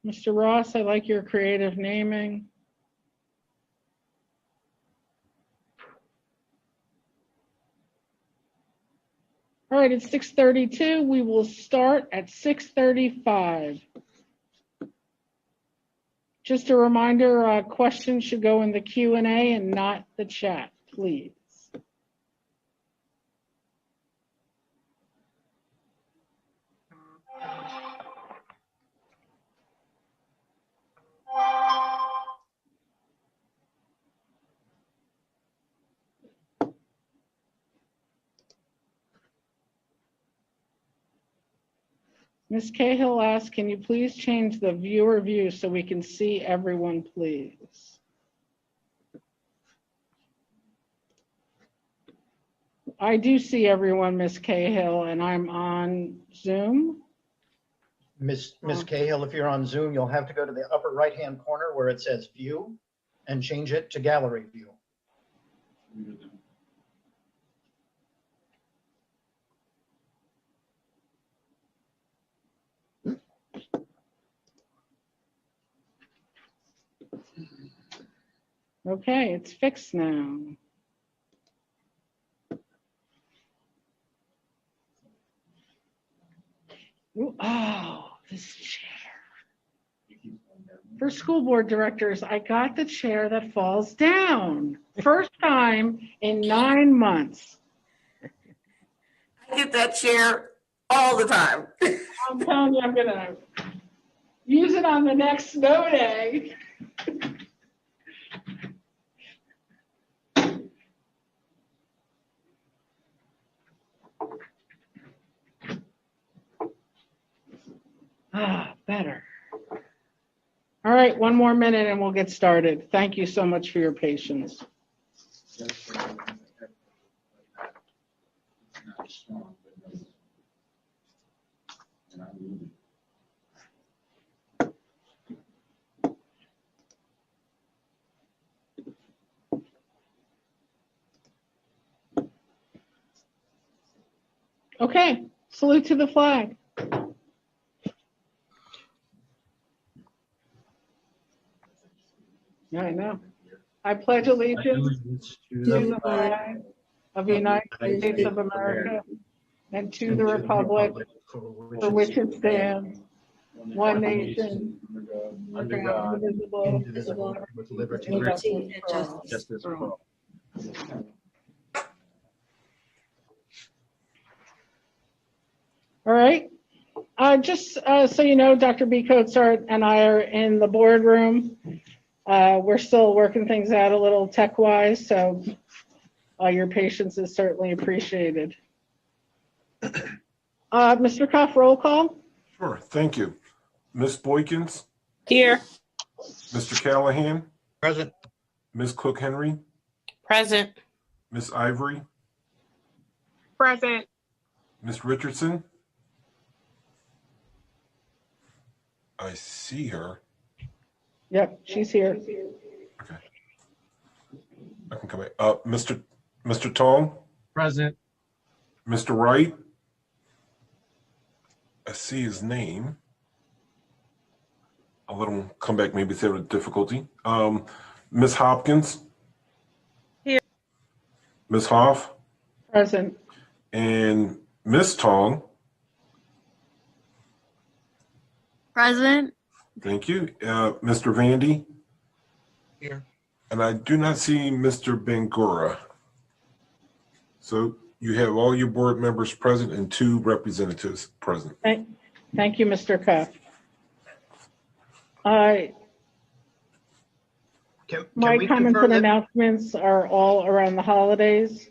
Mr. Ross, I like your creative naming. All right, it's 6:32. We will start at 6:35. Just a reminder, questions should go in the Q&A and not the chat, please. Ms. Cahill asks, can you please change the viewer view so we can see everyone, please? I do see everyone, Ms. Cahill, and I'm on Zoom. Ms. Cahill, if you're on Zoom, you'll have to go to the upper right-hand corner where it says View and change it to Gallery View. Okay, it's fixed now. Ooh, oh, this chair. For school board directors, I got the chair that falls down. First time in 9 months. I get that chair all the time. I'm telling you, I'm gonna use it on the next snow day. Better. All right, one more minute and we'll get started. Thank you so much for your patience. Okay, salute to the flag. Yeah, I know. I pledge allegiance to the flag of the United States of America and to the republic for which it stands, one nation, under God, indivisible, with liberty and justice for all. All right. Just so you know, Dr. B. Coatsart and I are in the boardroom. We're still working things out a little tech-wise, so your patience is certainly appreciated. Mr. Cuff, roll call. Sure, thank you. Ms. Boykins? Here. Mr. Callahan? Present. Ms. Cook-Henry? Present. Ms. Ivory? Present. Ms. Richardson? I see her. Yep, she's here. Okay. I can come back. Mr. Tong? Present. Mr. Wright? I see his name. I'll let him come back, maybe if there was difficulty. Ms. Hopkins? Here. Ms. Hoff? Present. And Ms. Tong? Present. Thank you. Mr. Vandy? Here. And I do not see Mr. Bangura. So you have all your board members present and 2 representatives present. Thank you, Mr. Cuff. My comments and announcements are all around the holidays.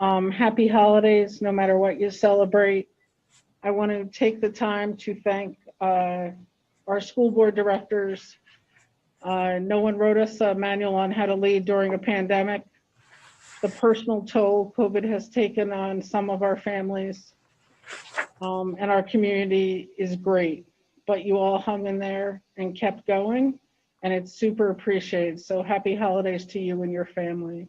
Happy holidays, no matter what you celebrate. I want to take the time to thank our school board directors. No one wrote us a manual on how to lead during a pandemic. The personal toll COVID has taken on some of our families and our community is great, but you all hung in there and kept going, and it's super appreciated. So happy holidays to you and your family.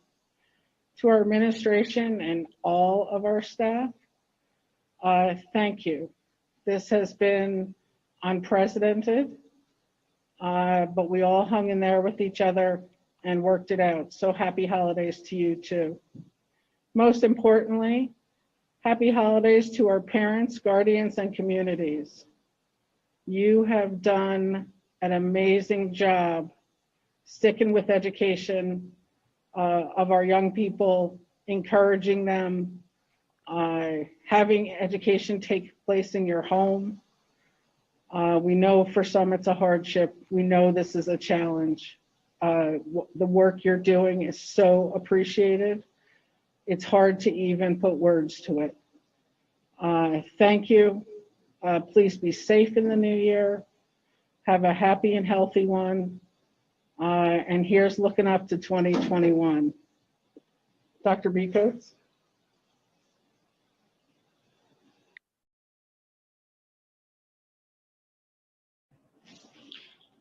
To our administration and all of our staff, thank you. This has been unprecedented. but we all hung in there with each other and worked it out. So happy holidays to you too. Most importantly, happy holidays to our parents, guardians, and communities. You have done an amazing job sticking with education of our young people, encouraging them, having education take place in your home. We know for some it's a hardship. We know this is a challenge. The work you're doing is so appreciated. It's hard to even put words to it. Thank you. Please be safe in the new year. Have a happy and healthy one. And here's looking up to 2021. Dr. Beekos?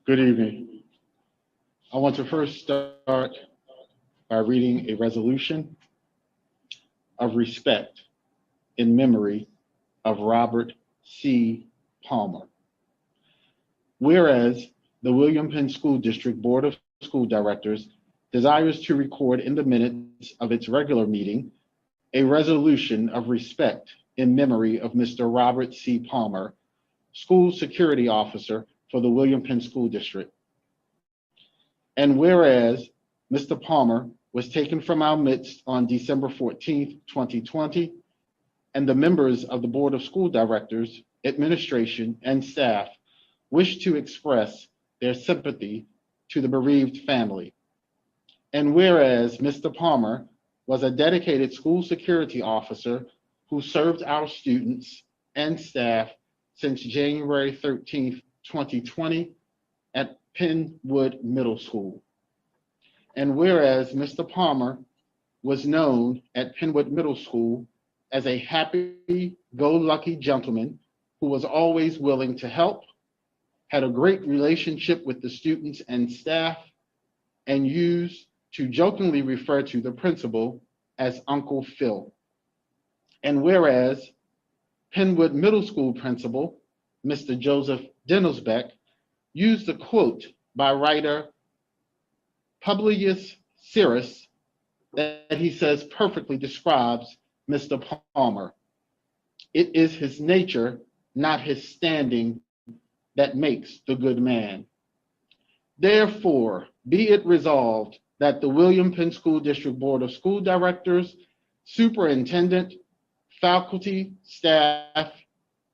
Good evening. I want to first start by reading a resolution of respect in memory of Robert C. Palmer. Whereas the William Penn School District Board of School Directors desires to record in the minutes of its regular meeting a resolution of respect in memory of Mr. Robert C. Palmer, School Security Officer for the William Penn School District. And whereas Mr. Palmer was taken from our midst on December 14th, 2020, and the members of the Board of School Directors, administration, and staff wish to express their sympathy to the bereaved family. And whereas Mr. Palmer was a dedicated school security officer who served our students and staff since January 13th, 2020 at Penwood Middle School. And whereas Mr. Palmer was known at Penwood Middle School as a happy-go-lucky gentleman who was always willing to help, had a great relationship with the students and staff, and used to jokingly refer to the principal as Uncle Phil. And whereas Penwood Middle School principal, Mr. Joseph Dennelsbeck, used a quote by writer Publius Syrus that he says perfectly describes Mr. Palmer. It is his nature, not his standing, that makes the good man. Therefore, be it resolved that the William Penn School District Board of School Directors, Superintendent, faculty, staff,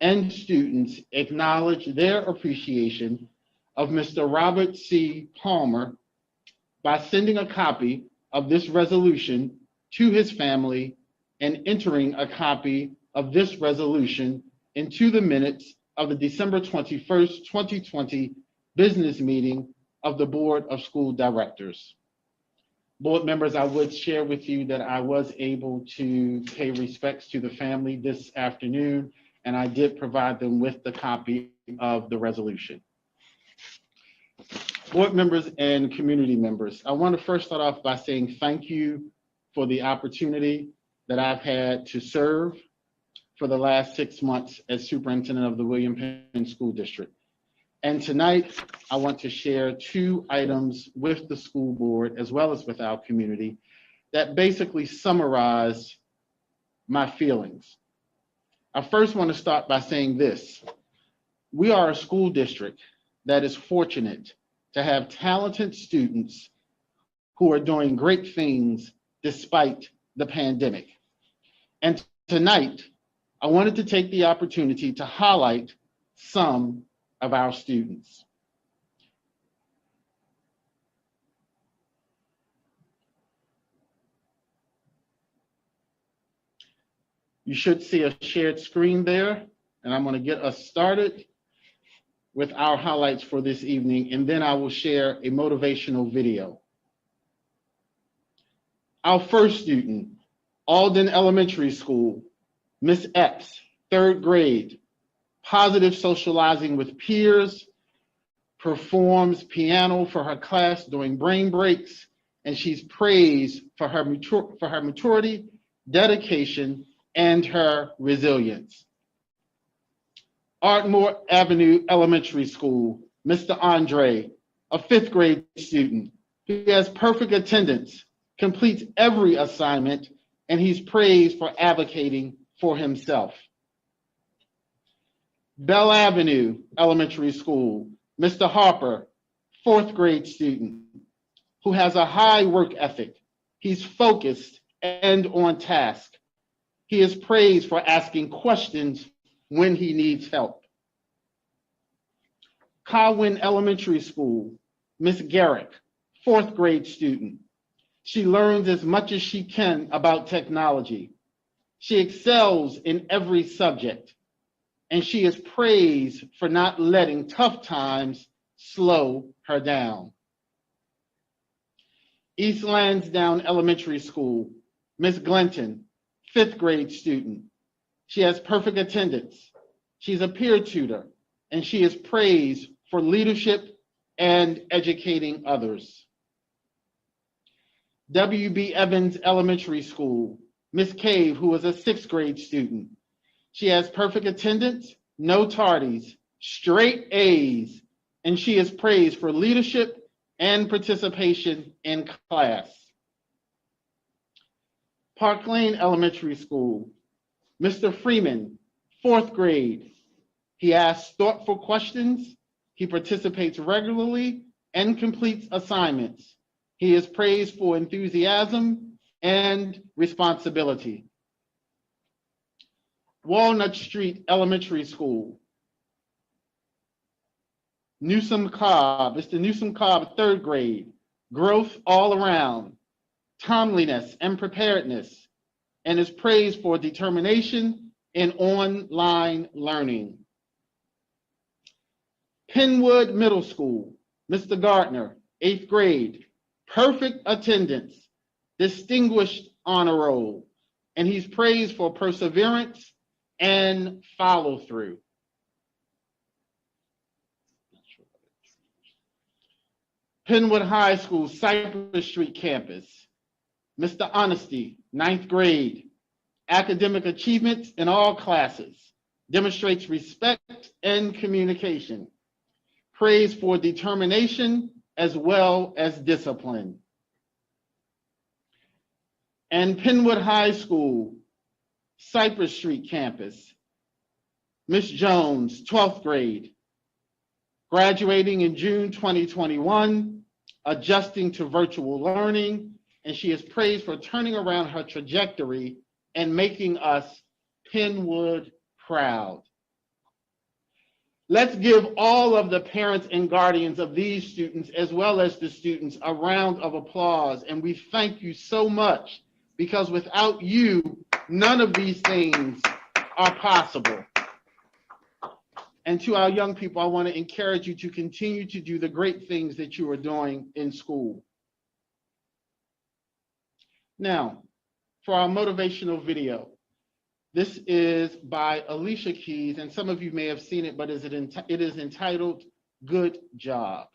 and students acknowledge their appreciation of Mr. Robert C. Palmer by sending a copy of this resolution to his family and entering a copy of this resolution into the minutes of the December 21st, 2020 business meeting of the Board of School Directors. Board members, I would share with you that I was able to pay respects to the family this afternoon, and I did provide them with the copy of the resolution. Board members and community members, I want to first start off by saying thank you for the opportunity that I've had to serve for the last 6 months as superintendent of the William Penn School District. And tonight, I want to share 2 items with the school board as well as with our community that basically summarize my feelings. I first want to start by saying this. We are a school district that is fortunate to have talented students who are doing great things despite the pandemic. And tonight, I wanted to take the opportunity to highlight some of our students. You should see a shared screen there, and I'm going to get us started with our highlights for this evening, and then I will share a motivational video. Our first student, Alden Elementary School, Miss Epps, 3rd grade, positive socializing with peers, performs piano for her class during brain breaks, and she's praised for her maturity, dedication, and her resilience. Ardmore Avenue Elementary School, Mr. Andre, a 5th grade student. He has perfect attendance, completes every assignment, and he's praised for advocating for himself. Bell Avenue Elementary School, Mr. Harper, 4th grade student, who has a high work ethic. He's focused and on task. He is praised for asking questions when he needs help. Cowin Elementary School, Miss Garrick, 4th grade student. She learns as much as she can about technology. She excels in every subject, and she is praised for not letting tough times slow her down. East Lansdowne Elementary School, Miss Glinton, 5th grade student. She has perfect attendance. She's a peer tutor, and she is praised for leadership and educating others. W.B. Evans Elementary School, Miss Cave, who is a 6th grade student. She has perfect attendance, no tardies, straight A's, and she is praised for leadership and participation in class. Park Lane Elementary School, Mr. Freeman, 4th grade. He asks thoughtful questions, he participates regularly, and completes assignments. He is praised for enthusiasm and responsibility. Walnut Street Elementary School, Newsom Cobb, Mr. Newsom Cobb, 3rd grade. Growth all around, timeliness and preparedness, and is praised for determination in online learning. Penwood Middle School, Mr. Gardner, 8th grade. Perfect attendance, distinguished honor roll, and he's praised for perseverance and follow through. Penwood High School, Cypress Street campus, Mr. Honesty, 9th grade. Academic achievements in all classes, demonstrates respect and communication, praised for determination as well as discipline. And Penwood High School, Cypress Street campus, Miss Jones, 12th grade, graduating in June 2021, adjusting to virtual learning, and she is praised for turning around her trajectory and making us Penwood proud. Let's give all of the parents and guardians of these students, as well as the students, a round of applause. And we thank you so much, because without you, none of these things are possible. And to our young people, I want to encourage you to continue to do the great things that you are doing in school. Now, for our motivational video, this is by Alicia Keys, and some of you may have seen it, but it is entitled, Good Job.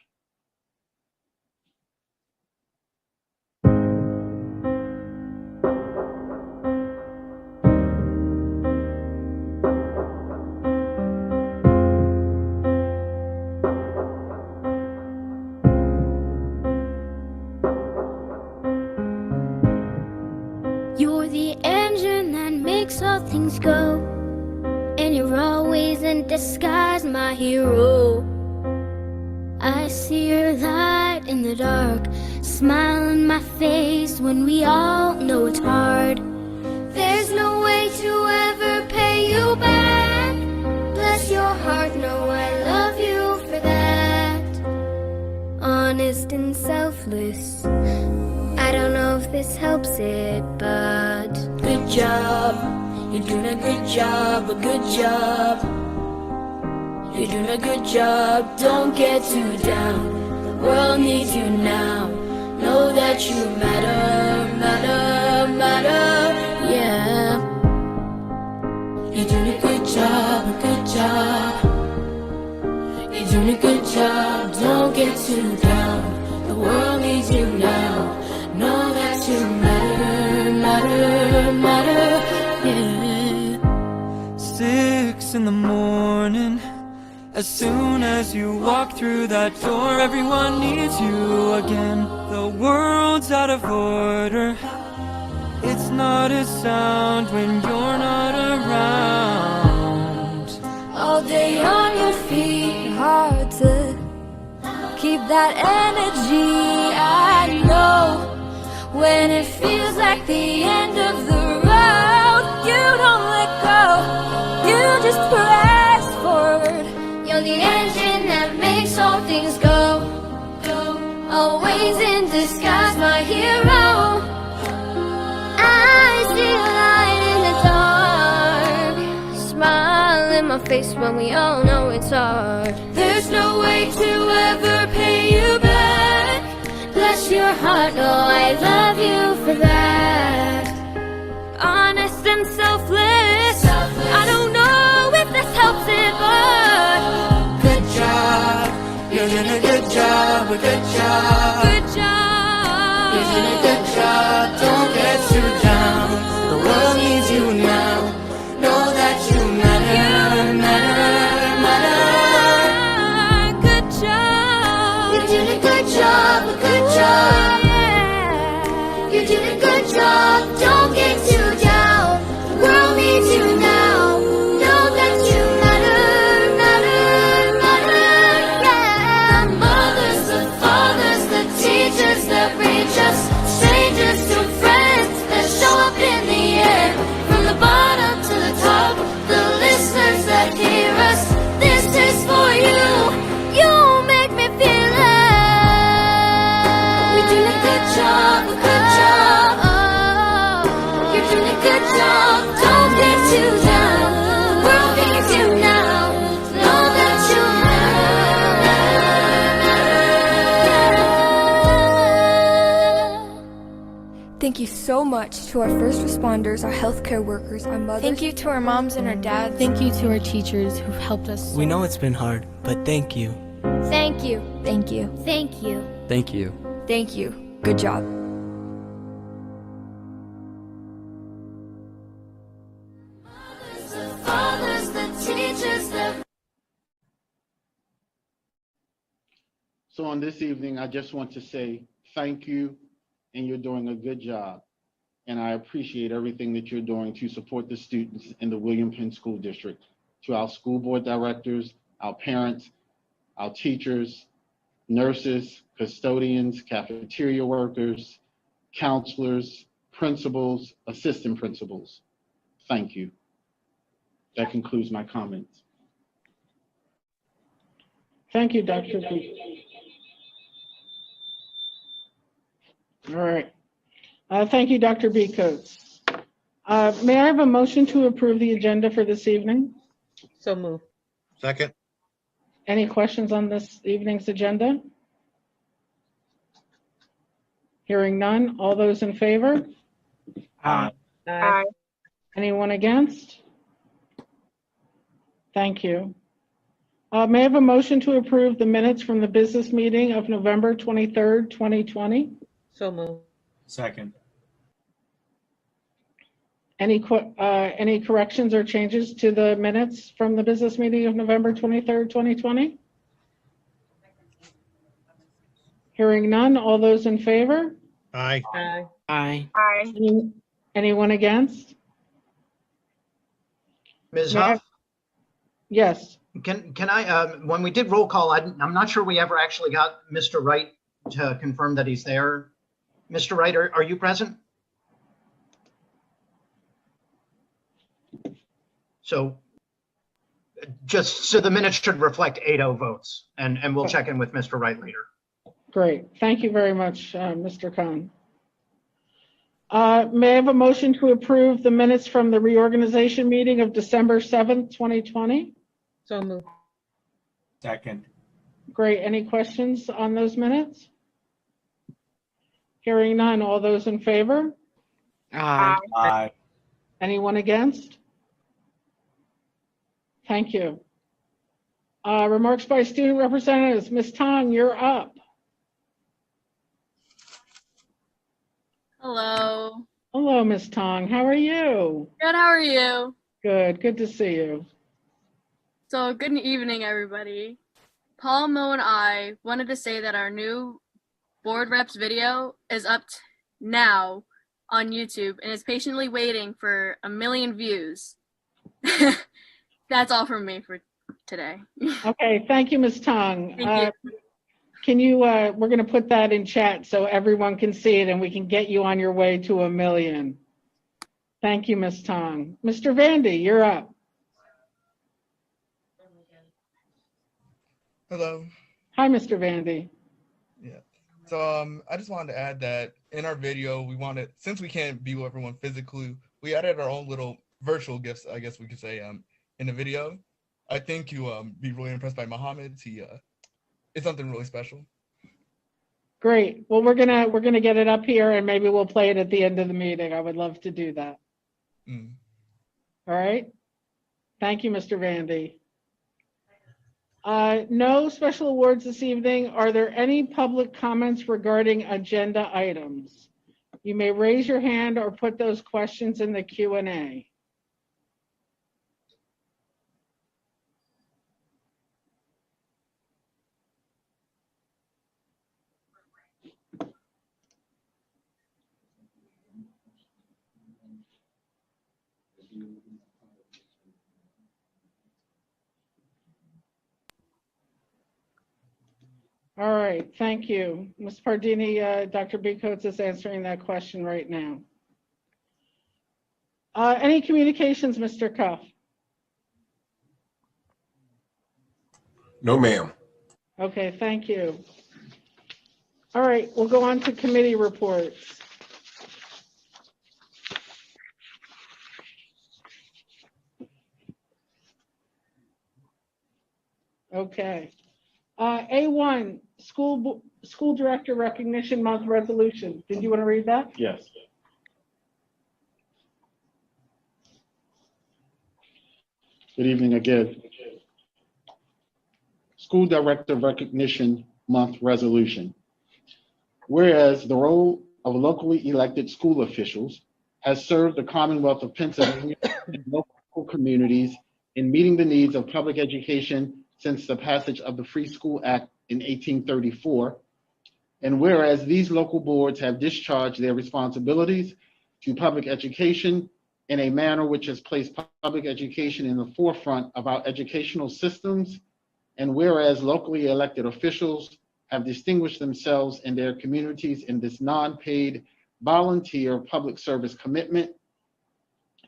You're the engine that makes all things go, and you're always in disguise, my hero. I see your light in the dark, smile in my face when we all know it's hard. There's no way to ever pay you back. Bless your heart, know I love you for that. Honest and selfless, I don't know if this helps it, but good job, you're doing a good job, a good job. You're doing a good job, don't get too down. The world needs you now. Know that you matter, matter, matter, yeah. You're doing a good job, a good job. You're doing a good job, don't get too down. The world needs you now. Know that you matter, matter, matter, yeah. 6 in the morning, As soon as you walk through that door, everyone needs you again. The world's out of order. It's not a sound when you're not around. All day on your feet, hard to keep that energy. I know when it feels like the end of the road, you don't let go, you just press forward. You're the engine that makes all things go, always in disguise, my hero. I see a light in the dark, smile in my face when we all know it's hard. There's no way to ever pay you back. Bless your heart, no, I love you for that. Honest and selfless. I don't know if this helps it, but Good job, you're doing a good job, a good job. good job. You're doing a good job, don't get too down. The world needs you now. Know that you matter, matter, matter. Good job. You're doing a good job, a good job. You're doing a good job, don't get too down. The world needs you now. Know that you matter, matter, matter. Yeah. The mothers, the fathers, the teachers that reach us, strangers to friends that show up in the air. From the bottom to the top, the listeners that hear us, this is for you. You make me feel it. You're doing a good job, a good job. You're doing a good job, don't get too down. The world needs you now. Know that you matter. Thank you so much to our first responders, our healthcare workers, our mothers. Thank you to our moms and our dads. Thank you to our teachers who've helped us. We know it's been hard, but thank you. Thank you. Thank you. Thank you. Thank you. Thank you. Good job. The fathers, the teachers, the So on this evening, I just want to say thank you, and you're doing a good job. And I appreciate everything that you're doing to support the students in the William Penn School District. To our school board directors, our parents, our teachers, nurses, custodians, cafeteria workers, counselors, principals, assistant principals. Thank you. That concludes my comments. Thank you, Dr. B. All right. Thank you, Dr. B. Coates. May I have a motion to approve the agenda for this evening? So move. Second. Any questions on this evening's agenda? Hearing none. All those in favor? Aye. Aye. Anyone against? Thank you. May I have a motion to approve the minutes from the business meeting of November 23rd, 2020? So move. Second. Any corrections or changes to the minutes from the business meeting of November 23rd, 2020? Hearing none. All those in favor? Aye. Aye. Aye. Aye. Anyone against? Ms. May I- Huff, Yes. can I, when we did roll call, I'm not sure we ever actually got Mr. Wright to confirm that he's there. Mr. Wright, are you present? So just so the minutes should reflect 8-0 votes, and we'll check in with Mr. Wright later. Great. Thank you very much, Mr. Khan. May I have a motion to approve the minutes from the reorganization meeting of December 7th, 2020? So move. Second. Great. Any questions on those minutes? Hearing none. All those in favor? Aye. Aye. Anyone against? Thank you. Remarks by student representatives. Ms. Tong, you're up. Hello. Hello, Ms. Tong. How are you? Good, how are you? Good. Good to see you. So, good evening, everybody. Paul, Mo, and I wanted to say that our new board reps video is up now on YouTube and is patiently waiting for 1 million views. That's all from me for today. Okay, thank you, Ms. Tong. Thank you. Can you, we're going to put that in chat so everyone can see it and we can get you on your way to 1 million. Thank you, Ms. Tong. Mr. Vandy, you're up. Hello. Hi, Mr. Vandy. Yeah. So I just wanted to add that in our video, we wanted, since we can't be with everyone physically, we added our own little virtual gifts, I guess we could say, in the video. I think you be really impressed by Muhammad. It's something really special. Great. Well, we're gonna get it up here and maybe we'll play it at the end of the meeting. I would love to do that. Mm. All right. Thank you, Mr. Vandy. No special awards this evening. Are there any public comments regarding agenda items? You may raise your hand or put those questions in the Q&A. All right, thank you. Ms. Pardini, Dr. B. Coates is answering that question right now. Any communications, Mr. Cuff? No, ma'am. Okay, thank you. All right, we'll go on to committee reports. Okay. A1, School Director Recognition Month Resolution. Did you want to read that? Yes. Good evening again. School Director Recognition Month Resolution. Whereas the role of locally elected school officials has served the Commonwealth of Pennsylvania and local communities in meeting the needs of public education since the passage of the Free School Act in 1834, and whereas these local boards have discharged their responsibilities to public education in a manner which has placed public education in the forefront of our educational systems, and whereas locally elected officials have distinguished themselves in their communities in this non-paid volunteer public service commitment,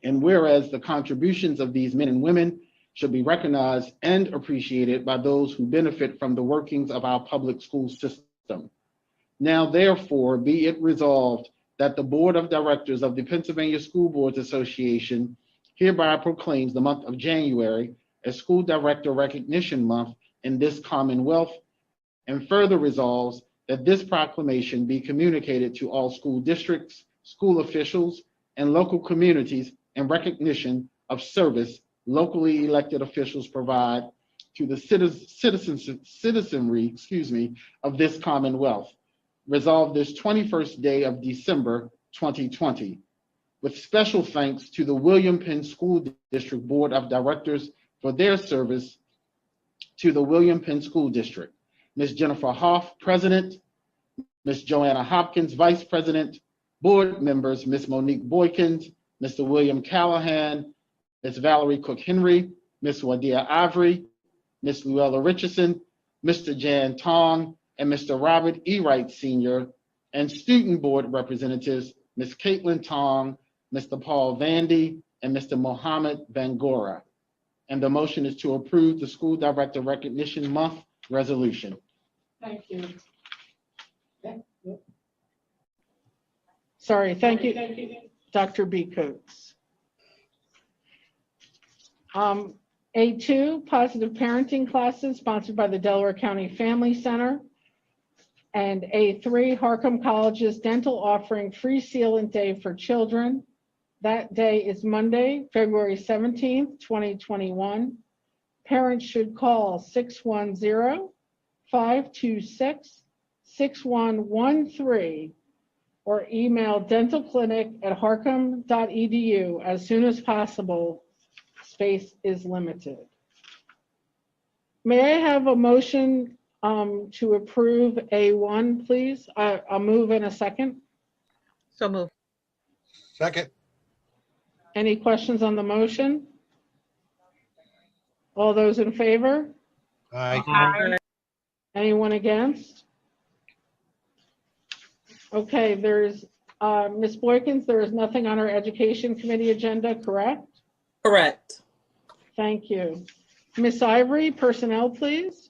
and whereas the contributions of these men and women should be recognized and appreciated by those who benefit from the workings of our public school system. Now, therefore, be it resolved that the Board of Directors of the Pennsylvania School Boards Association hereby proclaims the month of January as School Director Recognition Month in this Commonwealth, and further resolves that this proclamation be communicated to all school districts, school officials, and local communities in recognition of service locally elected officials provide to the citizenry, of this Commonwealth. Resolved this 21st day of December 2020. With special thanks to the William Penn School District Board of Directors for their service to the William Penn School District. Ms. Jennifer Hoff, President, Ms. Joanna Hopkins, Vice President, Board members, Ms. Monique Boykins, Mr. William Callahan, Ms. Valerie Cook-Henry, Ms. Wadia Ivory, Ms. Luella Richardson, Mr. Jan Tong, and Mr. Robert E. Wright Sr., and student board representatives, Ms. Caitlin Tong, Mr. Paul Vandy, and Mr. Mohammed Bangora. And the motion is to approve the School Director Recognition Month resolution. Thank you. Sorry, thank you, Dr. B. Coates. A2, Positive Parenting Classes sponsored by the Delaware County Family Center. And A3, Harcum College's dental offering free sealant day for children. That day is Monday, February 17th, 2021. Parents should call 610-526-6113 or email dentalclinic@harcum.edu as soon as possible. Space is limited. May I have a motion to approve A1, please? I'll move in a second. So move. Second. Any questions on the motion? All those in favor? Aye. Anyone against? Okay, there's, Ms. Boykins, there is nothing on our Education Committee agenda, correct? Correct. Thank you. Ms. Ivory, personnel, please.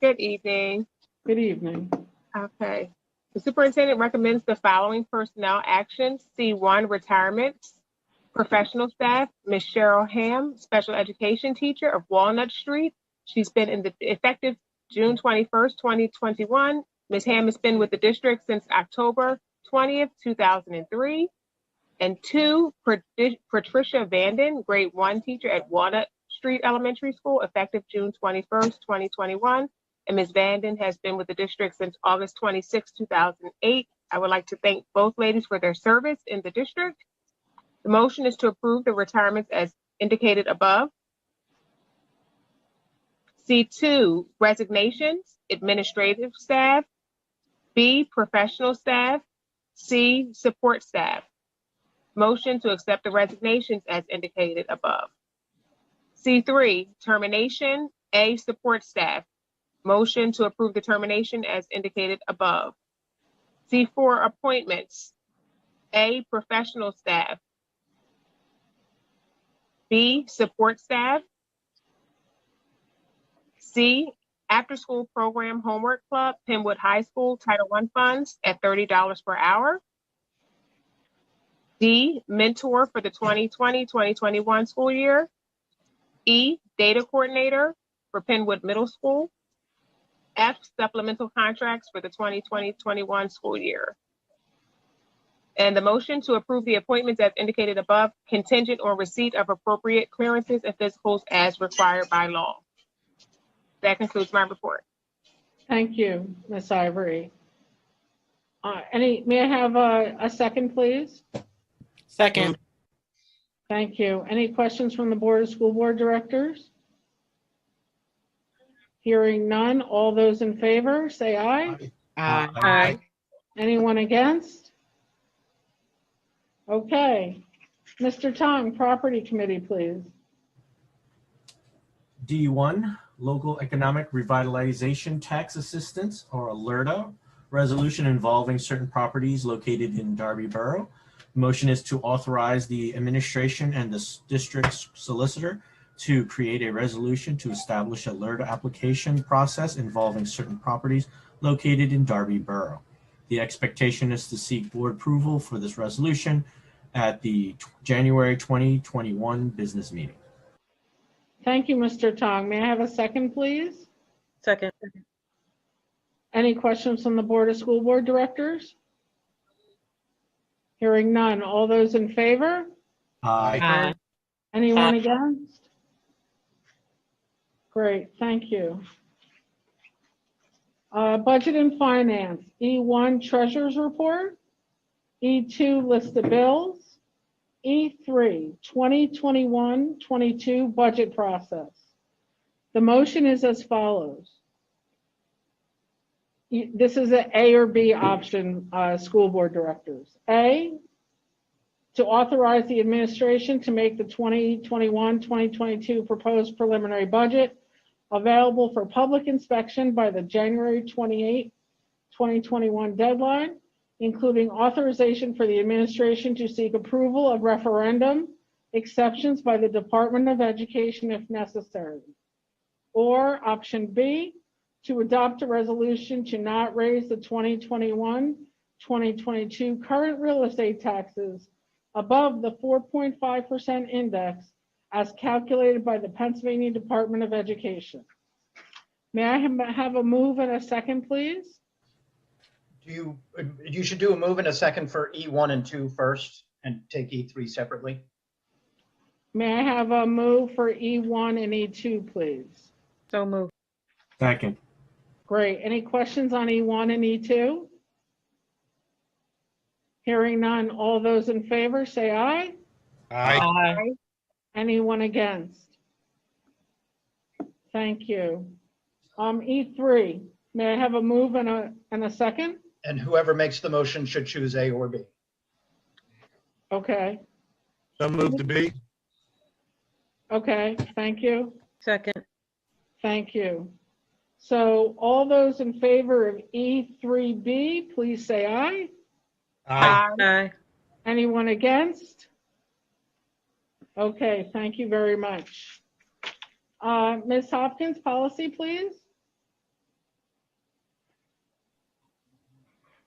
Good evening. Good evening. Okay. The superintendent recommends the following personnel actions. C1, retirements. Professional staff, Ms. Cheryl Ham, special education teacher of Walnut Street. She's been in the effective June 21st, 2021. Ms. Ham has been with the district since October 20th, 2003. And 2, Patricia Vanden, grade 1 teacher at Walnut Street Elementary School, effective June 21st, 2021. And Ms. Vanden has been with the district since August 26, 2008. I would like to thank both ladies for their service in the district. The motion is to approve the retirements as indicated above. C2, resignations, administrative staff. B, professional staff. C, support staff. Motion to accept the resignations as indicated above. C3, termination. A, support staff. Motion to approve the termination as indicated above. C4, appointments. A, professional staff. B, support staff. C, after-school program homework club, Penwood High School, Title I funds at $30 per hour. D, mentor for the 2020-2021 school year. E, data coordinator for Penwood Middle School. F, supplemental contracts for the 2020-21 school year. And the motion to approve the appointments as indicated above, contingent on receipt of appropriate clearances and physicals as required by law. That concludes my report. Thank you, Ms. Ivory. May I have a second, please? Second. Thank you. Any questions from the Board of School Board Directors? Hearing none, all those in favor, say aye. Aye. Anyone against? Okay. Mr. Tong, Property Committee, please. D1, Local Economic Revitalization Tax Assistance, or ALERTA, resolution involving certain properties located in Darby Borough. Motion is to authorize the administration and the district's solicitor to create a resolution to establish a ALERTA application process involving certain properties located in Darby Borough. The expectation is to seek board approval for this resolution at the January 2021 business meeting. Thank you, Mr. Tong. May I have a second, please? Second. Any questions from the Board of School Board Directors? Hearing none. All those in favor? Aye. Anyone against? Great, thank you. Budget and Finance, E1, Treasurer's Report. E2, List of Bills. E3, 2021-22 Budget Process. The motion is as follows. This is an A or B option, School Board Directors. A, to authorize the administration to make the 2021-2022 proposed preliminary budget available for public inspection by the January 28, 2021 deadline, including authorization for the administration to seek approval of referendum exceptions by the Department of Education if necessary. Or option B, to adopt a resolution to not raise the 2021-2022 current real estate taxes above the 4.5% index as calculated by the Pennsylvania Department of Education. May I have a move and a second, please? You should do a move and a second for E1 and 2 first and take E3 separately. May I have a move for E1 and E2, please? So move. Second. Great. Any questions on E1 and E2? Hearing none, all those in favor say aye. Aye. Anyone against? Thank you. E3, may I have a move and a second? And whoever makes the motion should choose A or B. Okay, So move to B. okay, thank you. Second. Thank you. So all those in favor of E3B, please say aye. Aye. Aye. Anyone against? Okay, thank you very much. Ms. Hopkins, policy, please.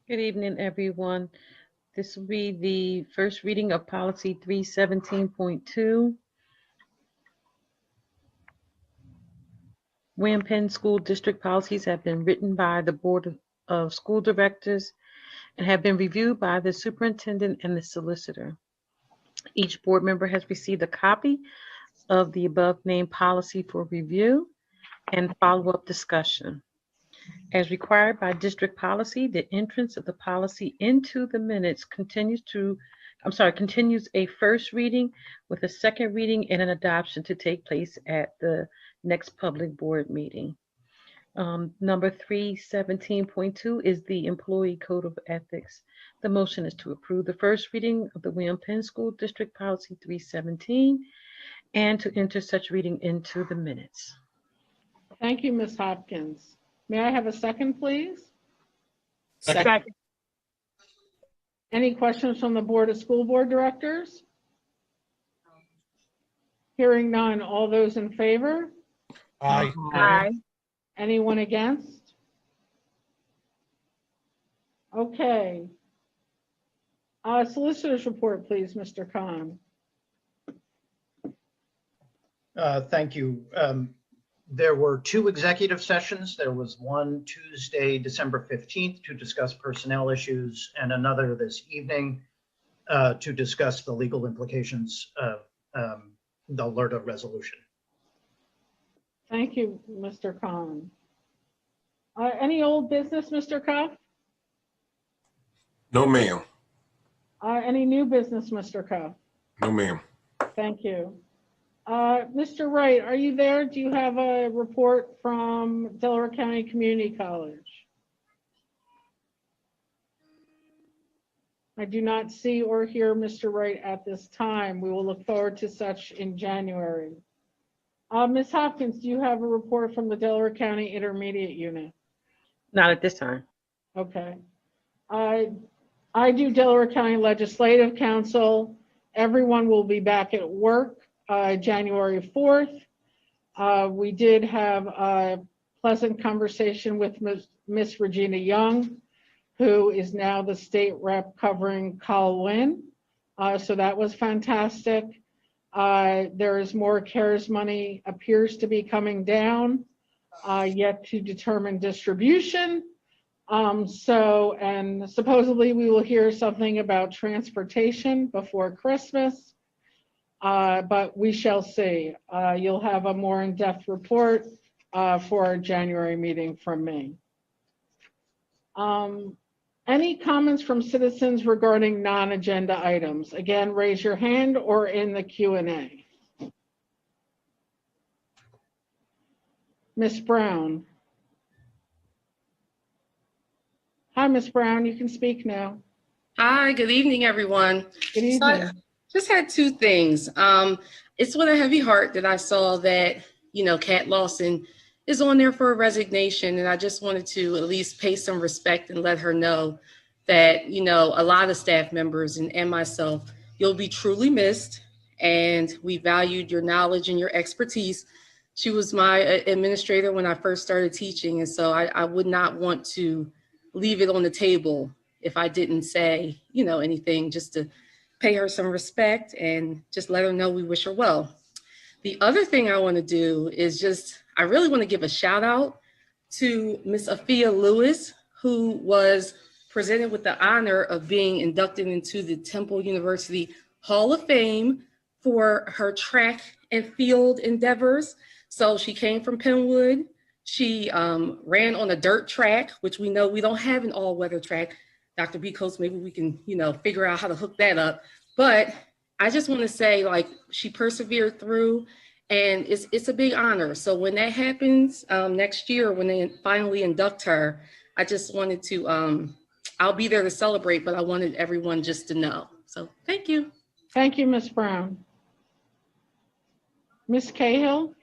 Good evening, everyone. This will be the first reading of policy 317.2. William Penn School District policies have been written by the Board of School Directors and have been reviewed by the superintendent and the solicitor. Each board member has received a copy of the above named policy for review and follow-up discussion. As required by district policy, the entrance of the policy into the minutes continues a first reading with a second reading and an adoption to take place at the next public board meeting. Number 317.2 is the Employee Code of Ethics. The motion is to approve the first reading of the William Penn School District Policy 317 and to enter such reading into the minutes. Thank you, Ms. Hopkins. May I have a second, please? Second. Any questions from the Board of School Board Directors? Hearing none, all those in favor? Aye. Aye. Anyone against? Okay. Solicitor's report, please, Mr. Khan. Thank you. There were 2 executive sessions. There was one Tuesday, December 15th to discuss personnel issues and another this evening to discuss the legal implications of the LERTA resolution. Thank you, Mr. Khan. Any old business, Mr. Cuff? No, ma'am. Any new business, Mr. Cuff? No, ma'am. Thank you. Mr. Wright, are you there? Do you have a report from Delaware County Community College? I do not see or hear Mr. Wright at this time. We will look forward to such in January. Ms. Hopkins, do you have a report from the Delaware County Intermediate Unit? Not at this time. Okay. I do Delaware County Legislative Council. Everyone will be back at work January 4th. We did have a pleasant conversation with Miss Regina Young, who is now the state rep covering Colwyn. So that was fantastic. There is more CARES money appears to be coming down, yet to determine distribution. And supposedly we will hear something about transportation before Christmas, but we shall see. You'll have a more in-depth report for our January meeting from me. Any comments from citizens regarding non-agenda items? Again, raise your hand or in the Q&A. Ms. Brown. Hi, Ms. Brown, you can speak now. Hi, good evening, everyone. Good evening. So I just had 2 things. It's with a heavy heart that I saw that, Kat Lawson is on there for a resignation. And I just wanted to at least pay some respect and let her know that, a lot of staff members and myself, you'll be truly missed. And we valued your knowledge and your expertise. She was my administrator when I first started teaching. And so I would not want to leave it on the table if I didn't say, anything, just to pay her some respect and just let her know we wish her well. The other thing I want to do is I really want to give a shout out to Miss Afia Lewis, who was presented with the honor of being inducted into the Temple University Hall of Fame for her track and field endeavors. So she came from Penwood. She ran on a dirt track, which we know we don't have an all-weather track. Dr. Bicos, maybe we can, figure out how to hook that up. But I just want to say, she persevered through, And it's a big honor. So when that happens next year, when they finally induct her, I just wanted to, I'll be there to celebrate, but I wanted everyone just to know. So thank you. Thank you, Ms. Brown. Ms. Cahill?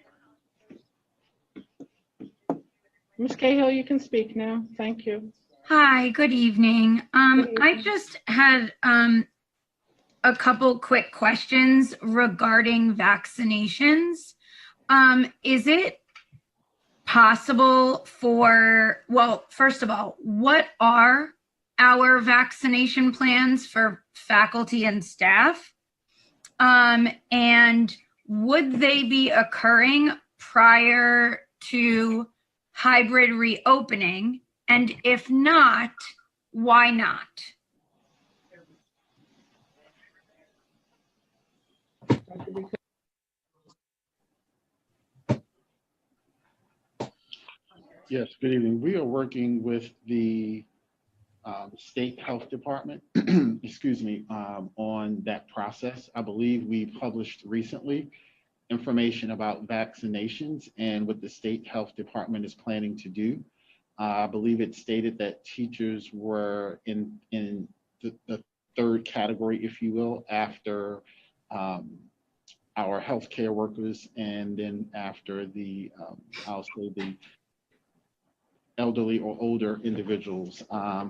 Ms. Cahill, you can speak now. Thank you. Hi, good evening. I just had a couple quick questions regarding vaccinations. Is it possible for, well, first of all, what are our vaccination plans for faculty and staff? And would they be occurring prior to hybrid reopening? And if not, why not? Yes, good evening. We are working with the state health department, excuse me, on that process. I believe we published recently information about vaccinations and what the state health department is planning to do. I believe it stated that teachers were in the third category, if you will, after our healthcare workers, and then after the, I'll say the elderly or older individuals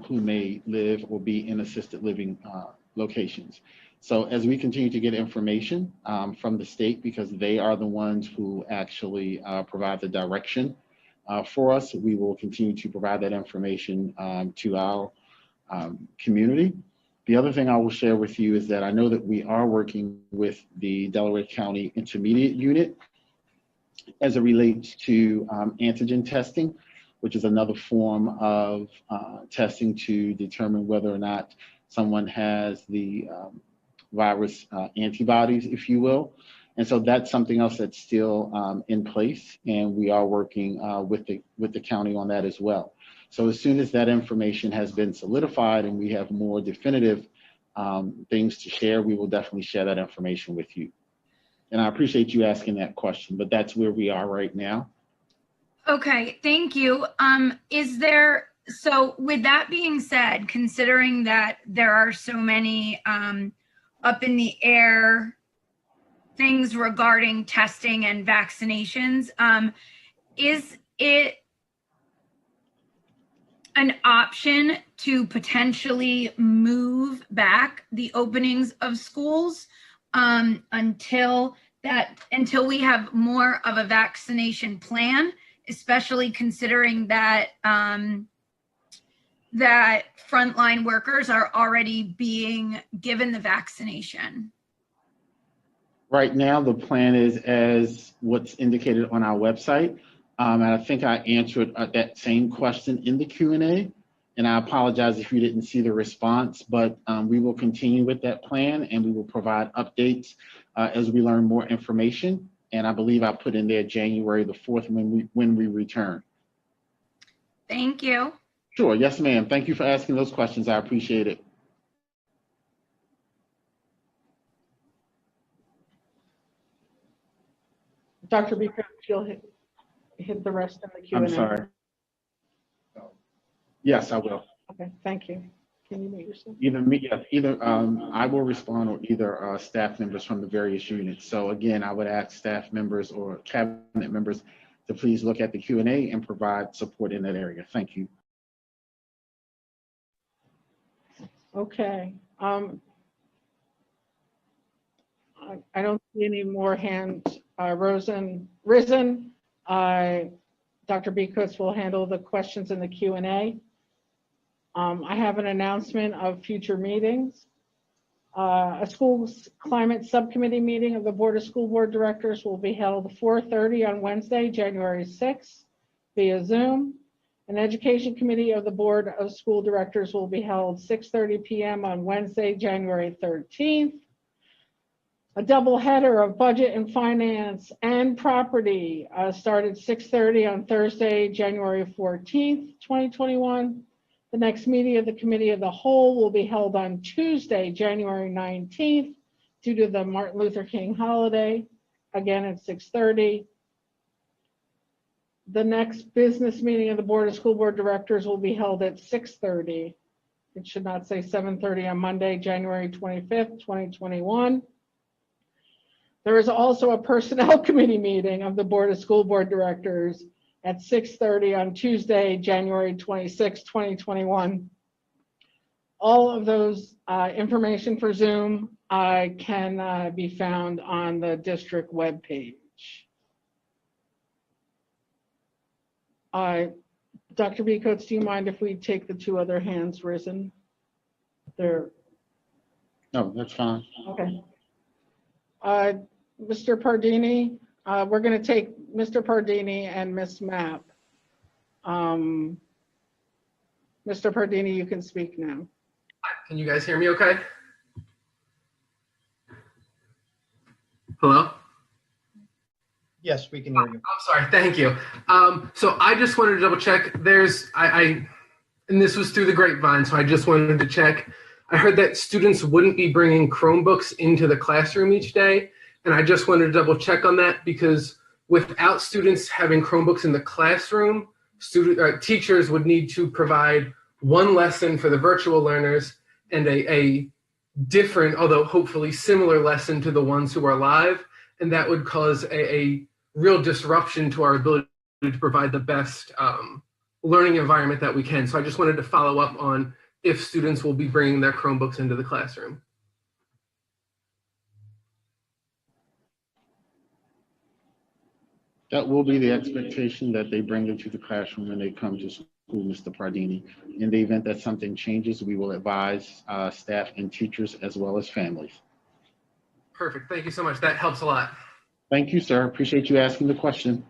who may live or be in assisted living locations. So as we continue to get information from the state, because they are the ones who actually provide the direction for us, we will continue to provide that information to our community. The other thing I will share with you is that I know that we are working with the Delaware County Intermediate Unit as it relates to antigen testing, which is another form of testing to determine whether or not someone has the virus antibodies, if you will. And so that's something else that's still in place, and we are working with the county on that as well. So as soon as that information has been solidified and we have more definitive things to share, we will definitely share that information with you. And I appreciate you asking that question, but that's where we are right now. Okay, thank you. So with that being said, considering that there are so many up in the air things regarding testing and vaccinations, is it an option to potentially move back the openings of schools until we have more of a vaccination plan, especially considering that that frontline workers are already being given the vaccination? Right now, the plan is as what's indicated on our website. And I think I answered that same question in the Q&A. And I apologize if you didn't see the response, but we will continue with that plan and we will provide updates as we learn more information. And I believe I put in there January the 4th when we return. Thank you. Sure. Yes, ma'am. Thank you for asking those questions. I appreciate it. Dr. Beaker, you'll hit the rest of the Q&A. I'm sorry. Yes, I will. Okay, thank you. Can you mute yourself? Either I will respond, or either staff members from the various units. So again, I would ask staff members or cabinet members to please look at the Q&A and provide support in that area. Thank you. Okay. I don't see any more hands risen. Dr. Beakus will handle the questions in the Q&A. I have an announcement of future meetings. A schools climate subcommittee meeting of the Board of School Board Directors will be held 4:30 on Wednesday, January 6th via Zoom. An education committee of the Board of School Directors will be held 6:30 p.m. on Wednesday, January 13th. A double header of budget and finance and property started 6:30 on Thursday, January 14th, 2021. The next meeting of the Committee of the Whole will be held on Tuesday, January 19th, due to the Martin Luther King holiday again at 6:30. The next business meeting of the Board of School Board Directors will be held at 6:30. It should not say 7:30 on Monday, January 25th, 2021. There is also a Personnel Committee meeting of the Board of School Board Directors at 6:30 on Tuesday, January 26th, 2021. All of those information for Zoom can be found on the district webpage. Dr. B. Coates, do you mind if we take the two other hands risen? They're No, that's fine. okay. Mr. Pardini, we're going to take Mr. Pardini and Ms. Mapp. Mr. Pardini, you can speak now. Can you guys hear me okay? Hello? Yes, we can hear you. I'm sorry, thank you. So I just wanted to double check. And this was through the grapevine, so I just wanted to check. I heard that students wouldn't be bringing Chromebooks into the classroom each day. And I just wanted to double check on that because without students having Chromebooks in the classroom, teachers would need to provide one lesson for the virtual learners and a different, although hopefully similar lesson to the ones who are live. And that would cause a real disruption to our ability to provide the best learning environment that we can. So I just wanted to follow up on if students will be bringing their Chromebooks into the classroom. That will be the expectation, that they bring it to the classroom when they come to school, Mr. Pardini. In the event that something changes, we will advise staff and teachers as well as families. Perfect. Thank you so much. That helps a lot. Thank you, sir. Appreciate you asking the question.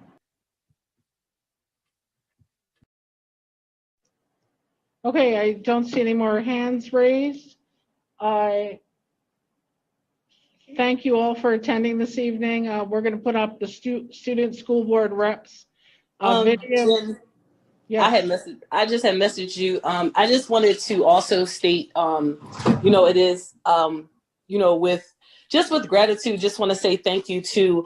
Okay, I don't see any more hands raised. I thank you all for attending this evening. We're going to put up the student school board reps video. Jen, Yes. I just had messaged you. I just wanted to also state, it is, with gratitude, just want to say thank you to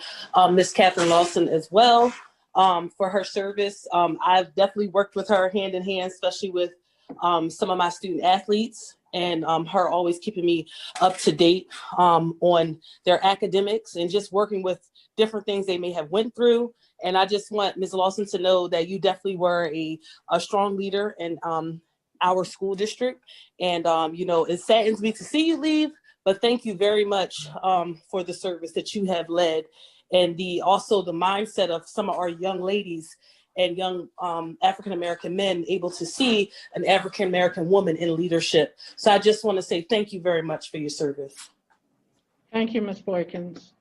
Miss Catherine Lawson as well for her service. I've definitely worked with her hand in hand, especially with some of my student athletes, and her always keeping me up to date on their academics and just working with different things they may have went through. And I just want Ms. Lawson to know that you definitely were a strong leader in our school district. And, it saddens me to see you leave, but thank you very much for the service that you have led, and also the mindset of some of our young ladies and young African-American men able to see an African-American woman in leadership. So I just want to say thank you very much for your service. Thank you, Ms. Boykins.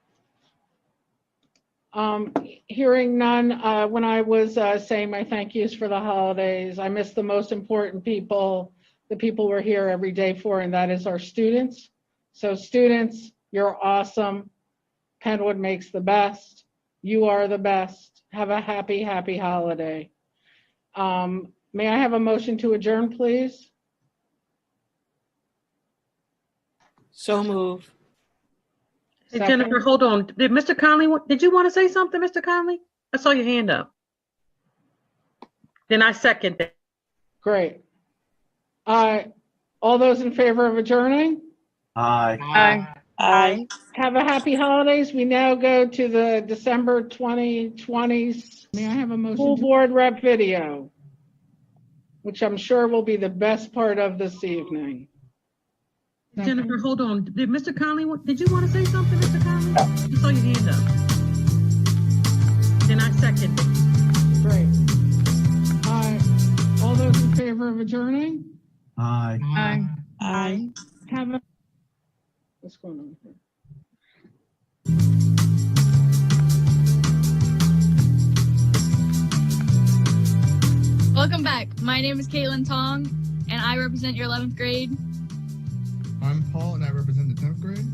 Hearing none, when I was saying my thank yous for the holidays, I missed the most important people, the people we're here every day for, and that is our students. So students, you're awesome. Penwood makes the best. You are the best. Have a happy, happy holiday. May I have a motion to adjourn, please? So moved. Hey, Jennifer, hold on. Did Mr. Conley, did you want to say something, Mr. Conley? I saw your hand up. Then I second that. Great. All those in favor of adjourning? Aye. Aye. Aye. Have a happy holidays. We now go to the December 2020 May I have a motion school board rep video, which I'm sure will be the best part of this evening. Jennifer, hold on. Did Mr. Conley, did you want to say something, Mr. Conley? You saw your hand up. Then I second it. Great. All those in favor of adjourning? Aye. Aye. Aye. Have a, what's going on here? Welcome back. My name is Caitlin Tong, and I represent your 11th grade. I'm Paul, and I represent the 10th grade.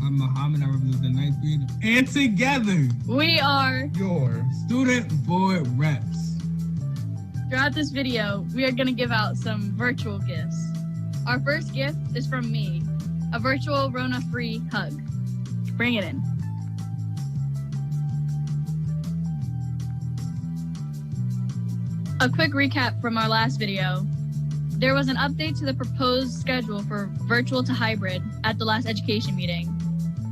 I'm Muhammad, I represent the 9th grade. And together, we are your student board reps. Throughout this video, we are going to give out some virtual gifts. Our first gift is from me, a virtual Rona-free hug. Bring it in. A quick recap from our last video. There was an update to the proposed schedule for virtual to hybrid at the last education meeting.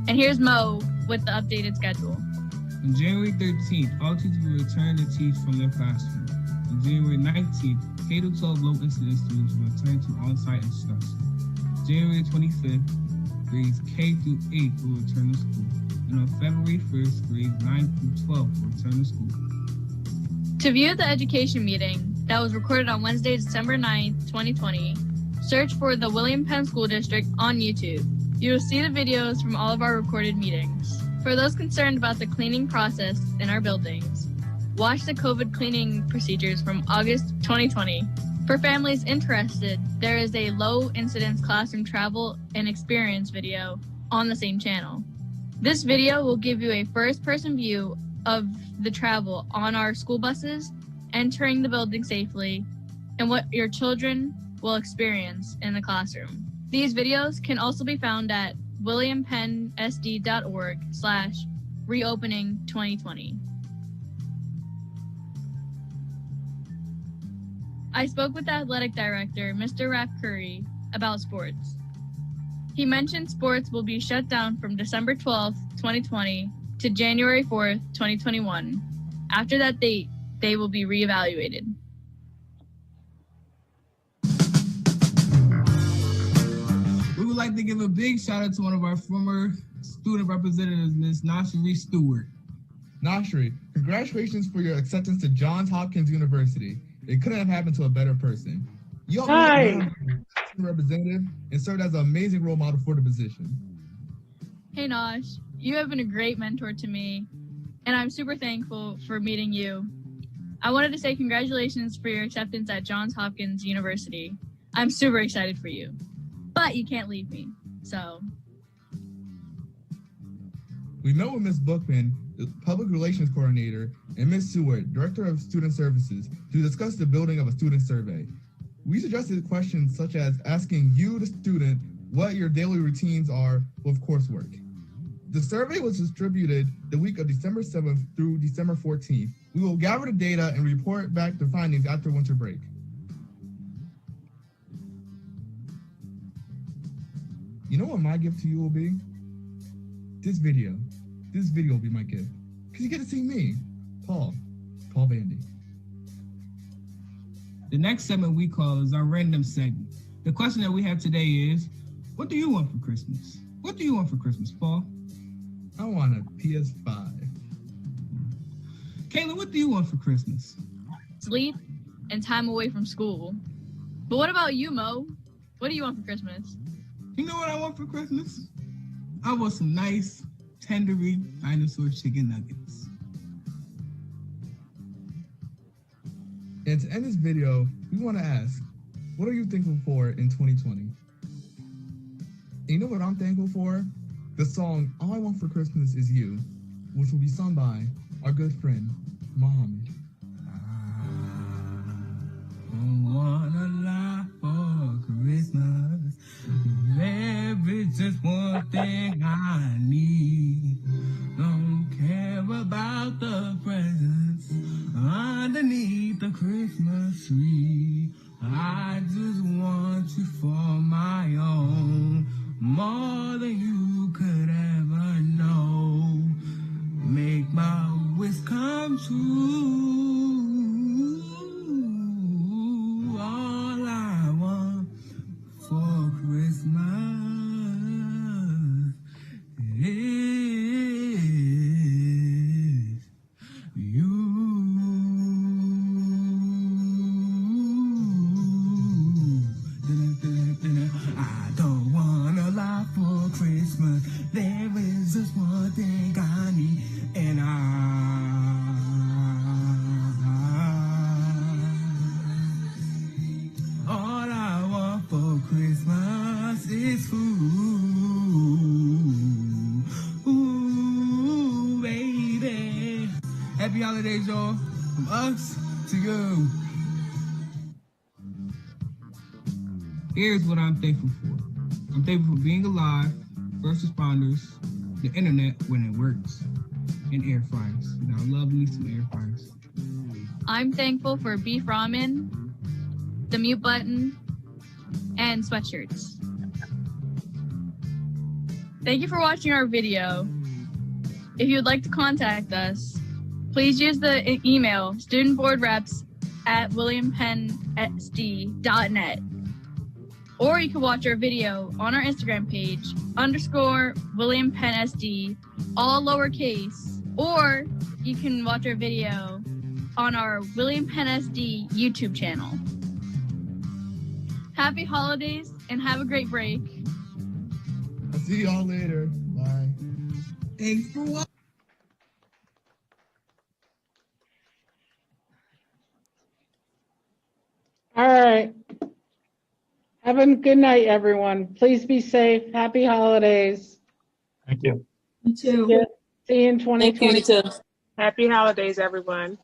And here's Mo with the updated schedule. On January 13th, all teachers will return to teach from their classroom. On January 19th, K-12 low incidence students will return to on-site instruction. January 25th, grades K through 8 will return to school. And on February 1st, grades 9 through 12 will return to school. To view the education meeting that was recorded on Wednesday, December 9th, 2020, search for the William Penn School District on YouTube. You will see the videos from all of our recorded meetings. For those concerned about the cleaning process in our buildings, watch the COVID cleaning procedures from August 2020. For families interested, there is a low incidence classroom travel and experience video on the same channel. This video will give you a first-person view of the travel on our school buses, entering the building safely, and what your children will experience in the classroom. These videos can also be found at williampennsd.org/reopening2020. I spoke with the athletic director, Mr. Raph Curry, about sports. He mentioned sports will be shut down from December 12th, 2020 to January 4th, 2021. After that date, they will be reevaluated. We would like to give a big shout out to one of our former student representatives, Ms. Nashri Stewart. Nashri, congratulations for your acceptance to Johns Hopkins University. It couldn't have happened to a better person. You are representative and served as an amazing role model for the position. Hey Nosh, you have been a great mentor to me, and I'm super thankful for meeting you. I wanted to say congratulations for your acceptance at Johns Hopkins University. I'm super excited for you, but you can't leave me, so. We met with Ms. Bookman, the Public Relations Coordinator, and Ms. Seward, Director of Student Services, to discuss the building of a student survey. We suggested questions such as asking you, the student, what your daily routines are with coursework. The survey was distributed the week of December 7th through December 14th. We will gather the data and report back the findings after winter break. You know what my gift to you will be? This video. This video will be my gift. Because you get to see me, Paul Vandy. The next segment we call is our random segment. The question that we have today is, what do you want for Christmas? What do you want for Christmas, Paul? I want a PS5. Kayla, what do you want for Christmas? Sleep and time away from school. But what about you, Mo? What do you want for Christmas? You know what I want for Christmas? I want some nice, tendery dinosaur chicken nuggets. And to end this video, we want to ask, what are you thankful for in 2020? And you know what I'm thankful for? The song, All I Want for Christmas Is You, which will be sung by our good friend, Mohammed. I want a lot for Christmas. There is just one thing I need. Don't care about the presents underneath the Christmas tree. I just want you for my own, more than you could ever know. Make my wish come true. All I want for Christmas is you. I don't want a lot for Christmas. There is just one thing I need, and all I want for Christmas is food. Ooh, baby. Happy holidays, y'all. From us to you. Here's what I'm thankful for. I'm thankful for being alive, first responders, the internet when it works, and air fryers. You know, I love me some air fryers. I'm thankful for beef ramen, the mute button, and sweatshirts. Thank you for watching our video. If you would like to contact us, please use the email studentboardreps@williampensd.net. Or you can watch our video on our Instagram page, _WilliamPennSD, all lowercase. Or you can watch our video on our William Penn SD YouTube channel. Happy holidays and have a great break. I'll see y'all later. Bye. Thanks for watching. All right. Have a good night, everyone. Please be safe. Happy holidays. Thank you. You too. See you in 2020. Thank you, you too. Happy holidays, everyone.